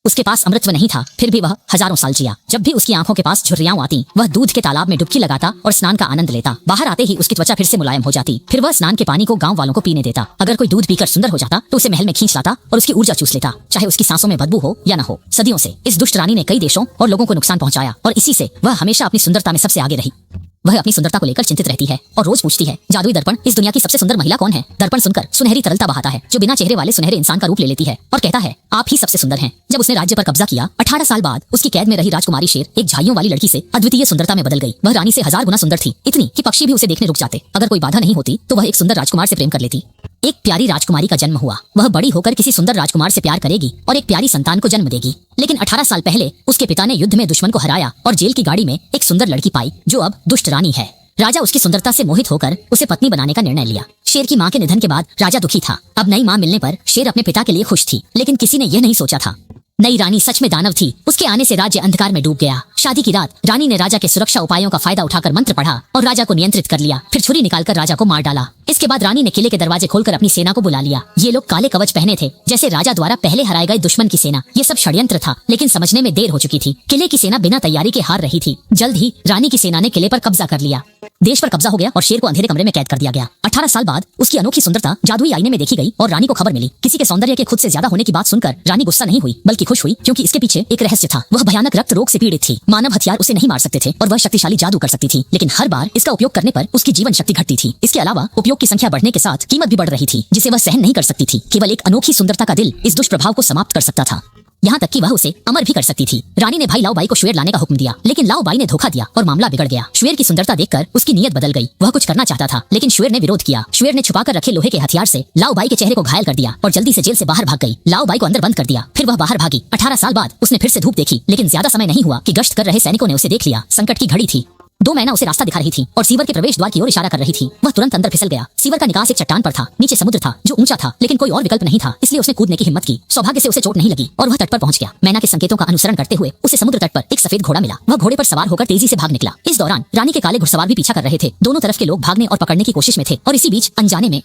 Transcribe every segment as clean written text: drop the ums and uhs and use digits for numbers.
उसके पास अमृतत्व नहीं था, फिर भी वह हजारों साल जिया। जब भी उसकी आंखों के पास झुर्रियां आती, वह दूध के तालाब में डुबकी लगाता और स्नान का आनंद लेता। बाहर आते ही उसकी त्वचा फिर से मुलायम हो जाती। फिर वह स्नान के पानी को गांव वालों को पीने देता। अगर कोई दूध पीकर सुंदर हो जाता तो उसे महल में खींच लाता और उसकी ऊर्जा चूस लेता, चाहे उसकी सांसों में बदबू हो या न हो। सदियों से इस दुष्ट रानी ने कई देशों और लोगों को नुकसान पहुंचाया और इसी से वह हमेशा अपनी सुंदरता में सबसे आगे रही। वह अपनी सुंदरता को लेकर चिंतित रहती है और रोज पूछती है, जादुई दर्पण, इस दुनिया की सबसे सुंदर महिला कौन है? दर्पण सुनकर सुनहरी तरलता बहाता है, जो बिना चेहरे वाले सुनहरे इंसान का रूप ले लेती है और कहता है, आप ही सबसे सुंदर हैं। जब उसने राज्य पर कब्जा किया, 18 साल बाद उसकी कैद में रही राजकुमारी शेर एक झाइयों वाली लड़की से अद्वितीय सुंदरता में बदल गई। वह रानी से 1000 गुना सुंदर थी, इतनी कि पक्षी भी उसे देखने रुक जाते। अगर कोई बाधा नहीं होती तो वह एक सुंदर राजकुमार से प्रेम कर लेती। एक प्यारी राजकुमारी का जन्म हुआ। वह बड़ी होकर किसी सुंदर राजकुमार से प्यार करेगी और एक प्यारी संतान को जन्म देगी। लेकिन 18 साल पहले उसके पिता ने युद्ध में दुश्मन को हराया और जेल की गाड़ी में एक सुंदर लड़की पाई, जो अब दुष्ट रानी है। राजा उसकी सुंदरता से मोहित होकर उसे पत्नी बनाने का निर्णय लिया। शेर की मां के निधन के बाद राजा दुखी था। अब नई मां मिलने पर शेर अपने पिता के लिए खुश थी, लेकिन किसी ने यह नहीं सोचा था नई रानी सच में दानव थी। उसके आने से राज्य अंधकार में डूब गया। शादी की रात रानी ने राजा के सुरक्षा उपायों का फायदा उठाकर मंत्र पढ़ा और राजा को नियंत्रित कर लिया। फिर छुरी निकालकर राजा को मार डाला। इसके बाद रानी ने किले के दरवाजे खोलकर अपनी सेना को बुला लिया। ये लोग काले कवच पहने थे, जैसे राजा द्वारा पहले हराए गए दुश्मन की सेना। ये सब षड्यंत्र था, लेकिन समझने में देर हो चुकी थी। किले की सेना बिना तैयारी के हार रही थी। जल्द ही रानी की सेना ने किले पर कब्जा कर लिया। देश पर कब्जा हो गया और शेर को अंधेरे कमरे में कैद कर दिया गया। 18 साल बाद उसकी अनोखी सुंदरता जादुई आईने में देखी गई और रानी को खबर मिली। किसी के सौंदर्य के खुद से ज्यादा होने की बात सुनकर रानी गुस्सा नहीं हुई, बल्कि खुश हुई, क्योंकि इसके पीछे एक रहस्य था। वह भयानक रक्त रोग से पीड़ित थी। मानव हथियार उसे नहीं मार सकते थे और वह शक्तिशाली जादू कर सकती थी, लेकिन हर बार इसका उपयोग करने पर उसकी जीवन शक्ति घटती थी। इसके अलावा उपयोग की संख्या बढ़ने के साथ कीमत भी बढ़ रही थी, जिसे वह सहन नहीं कर सकती थी। केवल एक अनोखी सुंदरता का दिल इस दुष्प्रभाव को समाप्त कर सकता था, यहाँ तक कि वह उसे अमर भी कर सकती थी। रानी ने भाई लाओ बाई को श्वेर लाने का हुक्म दिया, लेकिन लाओ बाई ने धोखा दिया और मामला बिगड़ गया। श्वेर की सुंदरता देखकर उसकी नीयत बदल गई। वह कुछ करना चाहता था, लेकिन श्वेर ने विरोध किया। श्वेर ने छुपाकर रखे लोहे के हथियार से लाओ बाई के चेहरे को घायल कर दिया और जल्दी से जेल से बाहर भाग गई। लाओ बाई को अंदर बंद कर दिया, फिर वह बाहर भागी। 18 साल बाद उसने फिर से धूप देखी, लेकिन ज्यादा समय नहीं हुआ कि गश्त कर रहे सैनिकों ने उसे देख लिया। संकट की घड़ी थी। 2 मैना उसे रास्ता दिखा रही थी और सीवर के प्रवेश द्वार की ओर इशारा कर रही थी। वह तुरंत अंदर फिसल गया। सीवर का निकास एक चट्टान पर था। नीचे समुद्र था, जो ऊंचा था, लेकिन कोई और विकल्प नहीं था, इसलिए उसने कूदने की हिम्मत की। सौभाग्य से उसे चोट नहीं लगी और वह तट पर पहुंच गया। मैना के संकेतों का अनुसरण करते हुए उसे समुद्र तट पर एक सफेद घोड़ा मिला। वह घोड़े पर सवार होकर तेजी से भाग निकला। इस दौरान रानी के काले घुड़सवार भी पीछा कर रहे थे। दोनों तरफ के लोग भागने और पकड़ने की कोशिश में थे और इसी बीच अनजाने में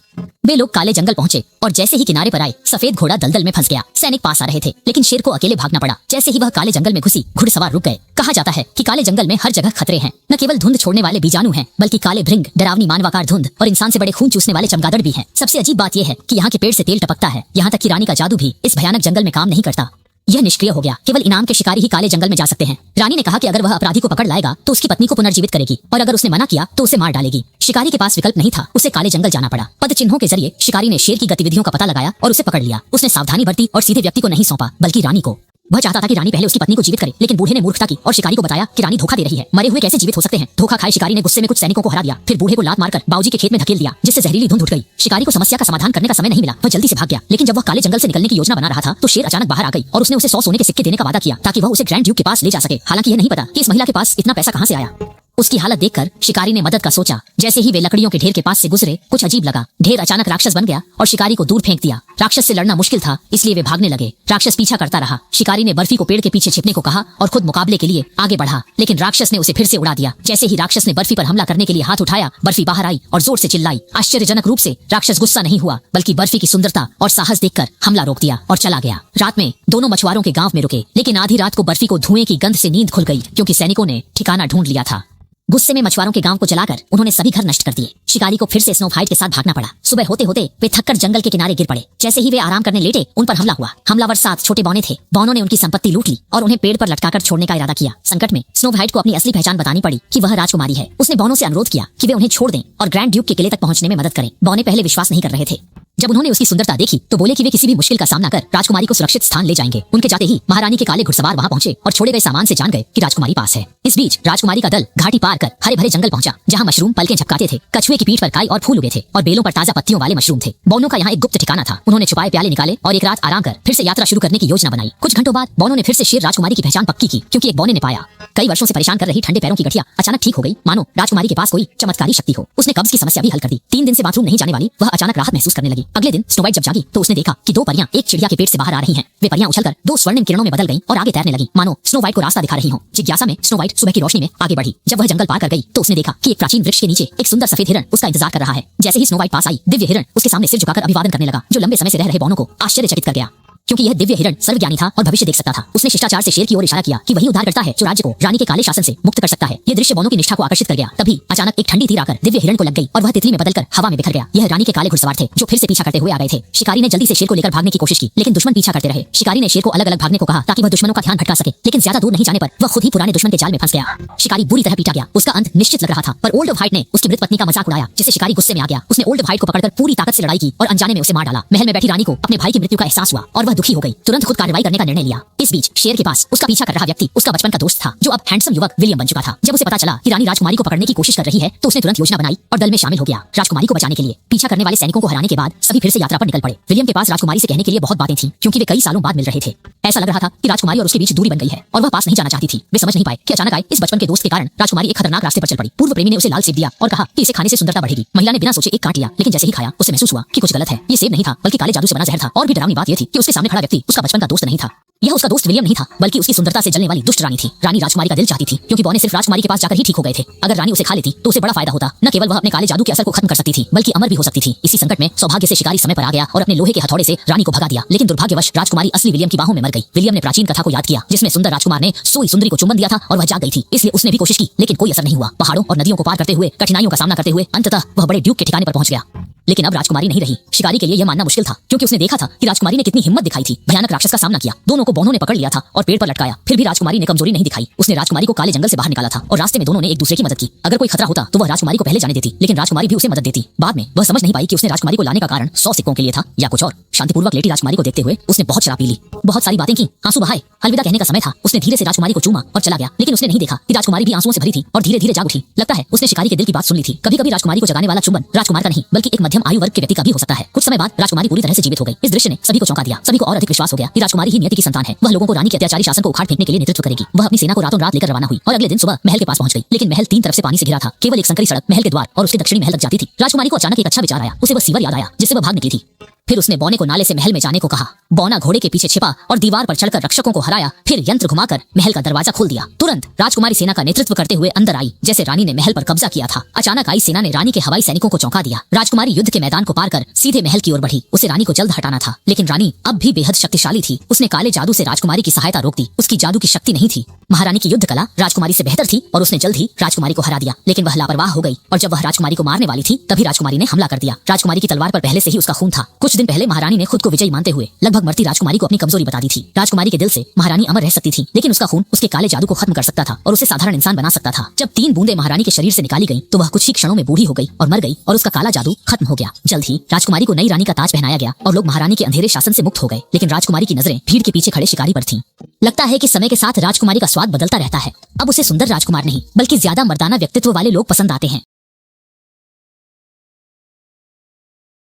वे लोग काले जंगल पहुंचे और जैसे ही किनारे पर आए, सफेद घोड़ा दलदल में फंस गया। सैनिक पास आ रहे थे, लेकिन शेर को अकेले भागना पड़ा। जैसे ही वह काले जंगल में घुसी, घुड़सवार रुक गए। कहा जाता है कि काले जंगल में हर जगह खतरे हैं। न केवल धुंध छोड़ने वाले बीजाणु हैं, बल्कि काले भृंग, डरावनी मानवाकार धुंध और इंसान से बड़े खून चूसने वाले चमगादड़ भी हैं। सबसे अजीब बात यह है कि यहाँ के पेड़ से तेल टपकता है। यहाँ तक कि रानी का जादू भी इस भयानक जंगल में काम नहीं करता। यह निष्क्रिय हो गया। केवल इनाम के शिकारी ही काले जंगल में जा सकते हैं। रानी ने कहा कि अगर वह अपराधी को पकड़ लाएगा तो उसकी पत्नी को पुनर्जीवित करेगी, और अगर उसने मना किया तो उसे मार डालेगी। शिकारी के पास विकल्प नहीं था, उसे काले जंगल जाना पड़ा। पद चिन्हों के जरिए शिकारी ने शेर की गतिविधियों का पता लगाया और उसे पकड़ लिया। उसने सावधानी बरती और सीधे व्यक्ति को नहीं सौंपा, बल्कि रानी को। वह चाहता था कि रानी पहले उसकी पत्नी को जीवित करे, लेकिन बूढ़े ने मूर्खता की और शिकारी को बताया कि रानी धोखा दे रही है। मरे हुए कैसे जीवित हो सकते हैं? धोखा खाए शिकारी ने गुस्से में कुछ सैनिकों को हरा दिया, फिर बूढ़े को लात मारकर बाबूजी के खेत में धकेल दिया, जिससे जहरीली धुंध उठ गई। शिकारी को समस्या का समाधान करने का समय नहीं मिला। वह जल्दी से भाग गया, लेकिन जब वह काले जंगल से निकलने की योजना बना रहा था तो शेर अचानक बाहर आ गई और उसने उसे 100 सोने के सिक्के देने का वादा किया, ताकि वह उसे ग्रैंड ड्यूक के पास ले जा सके। हालांकि यह नहीं पता कि इस महिला के पास इतना पैसा कहां से आया। उसकी हालत देखकर शिकारी ने मदद का सोचा। जैसे ही वे लकड़ियों के ढेर के पास से गुजरे, कुछ अजीब लगा। ढेर अचानक राक्षस बन गया और शिकारी को दूर फेंक दिया। राक्षस से लड़ना मुश्किल था, इसलिए वे भागने लगे। राक्षस पीछा करता रहा। शिकारी ने बर्फी को पेड़ के पीछे छिपने को कहा और खुद मुकाबले के लिए आगे बढ़ा, लेकिन राक्षस ने उसे फिर से उड़ा दिया। जैसे ही राक्षस ने बर्फी पर हमला करने के लिए हाथ उठाया, बर्फी बाहर आई और जोर से चिल्लाई। आश्चर्यजनक रूप से राक्षस गुस्सा नहीं हुआ, बल्कि बर्फी की सुंदरता और साहस देखकर हमला रोक दिया और चला गया। रात में दोनों मछुआरों के गांव में रुके, लेकिन आधी रात को बर्फी को धुएं की गंध से नींद खुल गई, क्योंकि सैनिकों ने ठिकाना ढूंढ लिया था। गुस्से में मछुआरों के गांव को जलाकर उन्होंने सभी घर नष्ट कर दिए। शिकारी को फिर से स्नो फाइट के साथ भागना पड़ा। सुबह होते होते वे थककर जंगल के किनारे गिर पड़े। जैसे ही वे आराम करने लेटे, उन पर हमला हुआ। हमलावर 7 छोटे बौने थे। बौनों ने उनकी संपत्ति लूट ली और उन्हें पेड़ पर लटकाकर छोड़ने का इरादा किया। संकट में स्नो वाइट को अपनी असली पहचान बतानी पड़ी कि वह राजकुमारी है। उसने बौनों से अनुरोध किया कि वे उन्हें छोड़ दें और ग्रैंड ड्यूक के किले तक पहुंचने में मदद करें। बौने पहले विश्वास नहीं कर रहे थे। जब उन्होंने उसकी सुंदरता देखी तो बोले कि वे किसी भी मुश्किल का सामना कर राजकुमारी को सुरक्षित स्थान ले जाएंगे। उनके जाते ही महारानी के काले घुड़सवार वहां पहुंचे और छोड़े गए सामान से जान गए कि राजकुमारी पास है। इस बीच राजकुमारी का दल घाटी पार कर हरे भरे जंगल पहुंचा, जहां मशरूम पलकें झपकाते थे। कछुए की पीठ पर काई और फूल उगे थे और बेलों पर ताजा पत्तियों वाले मशरूम थे। बौनों का यहाँ एक गुप्त ठिकाना था। उन्होंने छुपाए प्याले निकाले और एक रात आराम कर फिर से यात्रा शुरू करने की योजना बनाई। कुछ घंटों बाद बौनों ने फिर से शेर राजकुमारी की पहचान पक्की की, क्योंकि एक बौने ने पाया कई वर्षों से परेशान कर रही ठंडे पैरों की गठिया अचानक ठीक हो गई, मानो राजकुमारी के पास कोई चमत्कारी शक्ति हो। उसने कब्ज की समस्या भी हल कर दी। 3 दिन से बाथरूम नहीं जाने वाली वह अचानक राहत महसूस करने लगी। अगले दिन स्नो वाइट जब जागी तो उसने देखा कि 2 परियां एक चिड़िया के पेट से बाहर आ रही हैं। वे परियां उछलकर 2 स्वर्णिम किरणों में बदल गईं और आगे तैरने लगीं, मानो स्नो वाइट को रास्ता दिखा रही हों। जिज्ञासा में स्नो वाइट सुबह की रोशनी में आगे बढ़ी। जब वह जंगल पार कर गई तो उसने देखा कि एक प्राचीन वृक्ष के नीचे एक सुंदर सफेद हिरण उसका इंतजार कर रहा है। जैसे ही स्नो वाइट पास आई, दिव्य हिरण उसके सामने सिर झुकाकर अभिवादन करने लगा, जो लंबे समय से रह रहे बौनों को आश्चर्यचकित कर गया, क्योंकि यह दिव्य हिरण सर्वज्ञानी था और भविष्य देख सकता था। उसने शिष्टाचार से शेर की ओर इशारा किया कि वही उद्धार करता है जो राज्य को रानी के काले शासन से मुक्त कर सकता है। यह दृश्य बोनो की निष्ठा को आकर्षित कर गया। तभी अचानक एक ठंडी तीर आकर दिव्य हिरण को लग गई और वह तितली में बदलकर हवा में बिखर गया। यह रानी के काले घुड़सवार थे जो फिर से पीछा करते हुए आ गए थे। शिकारी ने जल्दी से शेर को लेकर भागने की कोशिश की, लेकिन दुश्मन पीछा करते रहे। शिकारी ने शेर को अलग अलग भागने को कहा ताकि वह दुश्मनों का ध्यान भटका सके, लेकिन ज्यादा दूर नहीं जाने पर वह खुद ही पुराने दुश्मन के जाल में फंस गया। शिकारी बुरी तरह पीटा गया। उसका अंत निश्चित लग रहा था, पर ओल्ड ऑफ हाइट ने उसकी मृत पत्नी का मजाक उड़ाया, जिससे शिकारी गुस्से में आ गया। उसने ओल्ड ऑफ हाइट को पकड़कर पूरी ताकत से लड़ाई की और अनजाने में उसे मार डाला। महल में बैठी रानी को अपने भाई की मृत्यु का एहसास हुआ और वह दुखी हो गई। तुरंत खुद कार्रवाई करने का निर्णय लिया। इस बीच शेर के पास उसका पीछा कर रहा व्यक्ति उसका बचपन का दोस्त था, जो अब हैंडसम युवक विलियम बन चुका था। जब उसे पता चला कि रानी राजकुमारी को पकड़ने की कोशिश कर रही है, तो उसने तुरंत योजना बनाई और दल में शामिल हो गया। राजकुमारी को बचाने के लिए पीछा करने वाले सैनिकों को हराने के बाद सभी फिर से यात्रा पर निकल पड़े। विलियम के पास राजकुमारी से कहने के लिए बहुत बातें थीं, क्योंकि वे कई सालों बाद मिल रहे थे। ऐसा लग रहा था कि राजकुमारी और उसके बीच दूरी बन गई है और वह पास नहीं जाना चाहती थी। वे समझ नहीं पाए कि अचानक आए इस बचपन के दोस्त के कारण राजकुमारी एक खतरनाक रास्ते पर चल पड़ी। पूर्व प्रेमी ने उसे लाल सेब दिया और कहा कि इसे खाने से सुंदरता बढ़ेगी। महिला ने बिना सोचे एक काट लिया, लेकिन जैसे ही खाया उसे महसूस हुआ कि कुछ गलत है। ये सेब नहीं था, बल्कि काले जादू से बना जहर था। और भी डरावनी बात यह थी कि उसके सामने खड़ा व्यक्ति उसका बचपन का दोस्त नहीं था। यह उसका दोस्त विलियम नहीं था, बल्कि उसकी सुंदरता से जलने वाली दुष्ट रानी थी। रानी राजकुमारी का दिल चाहती थी, क्योंकि बौने सिर्फ राजकुमारी के पास जाकर ही ठीक हो गए थे। अगर रानी उसे खा लेती तो उसे बड़ा फायदा होता। न केवल वह अपने काले जादू के असर को खत्म कर सकती थी, बल्कि अमर भी हो सकती थी। इसी संकट में सौभाग्य से शिकारी समय पर आ गया और अपने लोहे के हथौड़े से रानी को भगा दिया। लेकिन दुर्भाग्यवश राजकुमारी असली विलियम की बाहों में मर गई। विलियम ने प्राचीन कथा को याद किया, जिसमें सुंदर राजकुमार ने सोई सुंदरी को चुंबन दिया था और वह जाग गई थी। इसलिए उसने भी कोशिश की, लेकिन कोई असर नहीं हुआ। पहाड़ों और नदियों को पार करते हुए, कठिनाइयों का सामना करते हुए अंततः वह बड़े ड्यूक के ठिकाने पर पहुंच गया। लेकिन अब राजकुमारी नहीं रही। शिकारी के लिए यह मानना मुश्किल था, क्योंकि उसने देखा था कि राजकुमारी ने कितनी हिम्मत दिखाई थी। भयानक राक्षस का सामना किया। दोनों को बोनो ने पकड़ लिया था और पेड़ पर लटकाया। फिर भी राजकुमारी ने कमजोरी नहीं दिखाई। उसने राजकुमारी को काले जंगल से बाहर निकाला था और रास्ते में दोनों ने एक दूसरे की मदद की। अगर कोई खतरा होता तो वह राजकुमारी को पहले जाने देती, लेकिन राजकुमारी भी उसे मदद देती। बाद में वह समझ नहीं पाई कि उसने राजकुमारी को लाने का कारण 100 सिक्कों के लिए था या कुछ और। शांतिपूर्वक लेटी राजकुमारी को देखते हुए उसने बहुत शराब पी ली, बहुत सारी बातें की, आंसू बहाए। अलविदा कहने का समय था। उसने धीरे से राजकुमारी को चूमा और चला गया, लेकिन उसने नहीं देखा कि राजकुमारी भी आंसुओं से भरी थी और धीरे धीरे जाग उठी। लगता है उसने शिकारी के दिल की बात सुन ली थी। कभी कभी राजकुमारी को जगाने वाला चुंबन राजकुमार का नहीं, बल्कि एक मध्यम आयु वर्ग के व्यक्ति का भी हो सकता है। कुछ समय बाद राजकुमारी पूरी तरह से जीवित हो गई। इस दृश्य ने सभी को चौंका दिया। सभी को और अधिक विश्वास हो गया कि राजकुमारी ही नियति की संतान है। वह लोगों को रानी के अत्याचारी शासन को उखाड़ फेंकने के लिए नेतृत्व करेगी। वह अपनी सेना को रातों रात लेकर रवाना हुई और अगले दिन सुबह महल के पास पहुंच गई। लेकिन महल 3 तरफ से पानी से घिरा था। केवल एक संकरी सड़क महल के द्वार और उसके दक्षिणी महल तक जाती थी। राजकुमारी को अचानक एक अच्छा विचार आया। उसे वह सीवर याद आया जिससे वह भाग निकली थी। फिर उसने बौने को नाले से महल में जाने को कहा। बौना घोड़े के पीछे छिपा और दीवार पर चढ़कर रक्षकों को हराया। फिर यंत्र घुमाकर महल का दरवाजा खोल दिया। तुरंत राजकुमारी सेना का नेतृत्व करते हुए अंदर आई, जैसे रानी ने महल पर कब्जा किया था। अचानक आई सेना ने रानी के हवाई सैनिकों को चौंका दिया। राजकुमारी युद्ध के मैदान को पार कर सीधे महल की ओर बढ़ी। उसे रानी को जल्द हटाना था, लेकिन रानी अब भी बेहद शक्तिशाली थी। उसने काले जादू से राजकुमारी की सहायता रोक दी। उसकी जादू की शक्ति नहीं थी। महारानी की युद्ध कला राजकुमारी से बेहतर थी और उसने जल्द ही राजकुमारी को हरा दिया। लेकिन वह लापरवाह हो गई और जब वह राजकुमारी को मारने वाली थी, तभी राजकुमारी ने हमला कर दिया। राजकुमारी की तलवार पर पहले से ही उसका खून था। कुछ दिन पहले महारानी ने खुद को विजयी मानते हुए लगभग मरती राजकुमारी को अपनी कमजोरी बता दी थी। राजकुमारी के दिल से महारानी अमर रह सकती थी, लेकिन उसका खून उसके काले जादू को खत्म कर सकता था और उसे साधारण इंसान बना सकता था। जब 3 बूंदें महारानी के शरीर से निकाली गईं, तो वह कुछ ही क्षणों में बूढ़ी हो गई और मर गई और उसका काला जादू खत्म हो गया। जल्द ही राजकुमारी को नई रानी का ताज पहनाया गया और लोग महारानी के अंधेरे शासन से मुक्त हो गए। लेकिन राजकुमारी की नजरें भीड़ के पीछे खड़े शिकारी पर थीं। लगता है कि समय के साथ राजकुमारी का स्वाद बदलता रहता है। अब उसे सुंदर राजकुमार नहीं, बल्कि ज्यादा मर्दाना व्यक्तित्व वाले लोग पसंद आते हैं।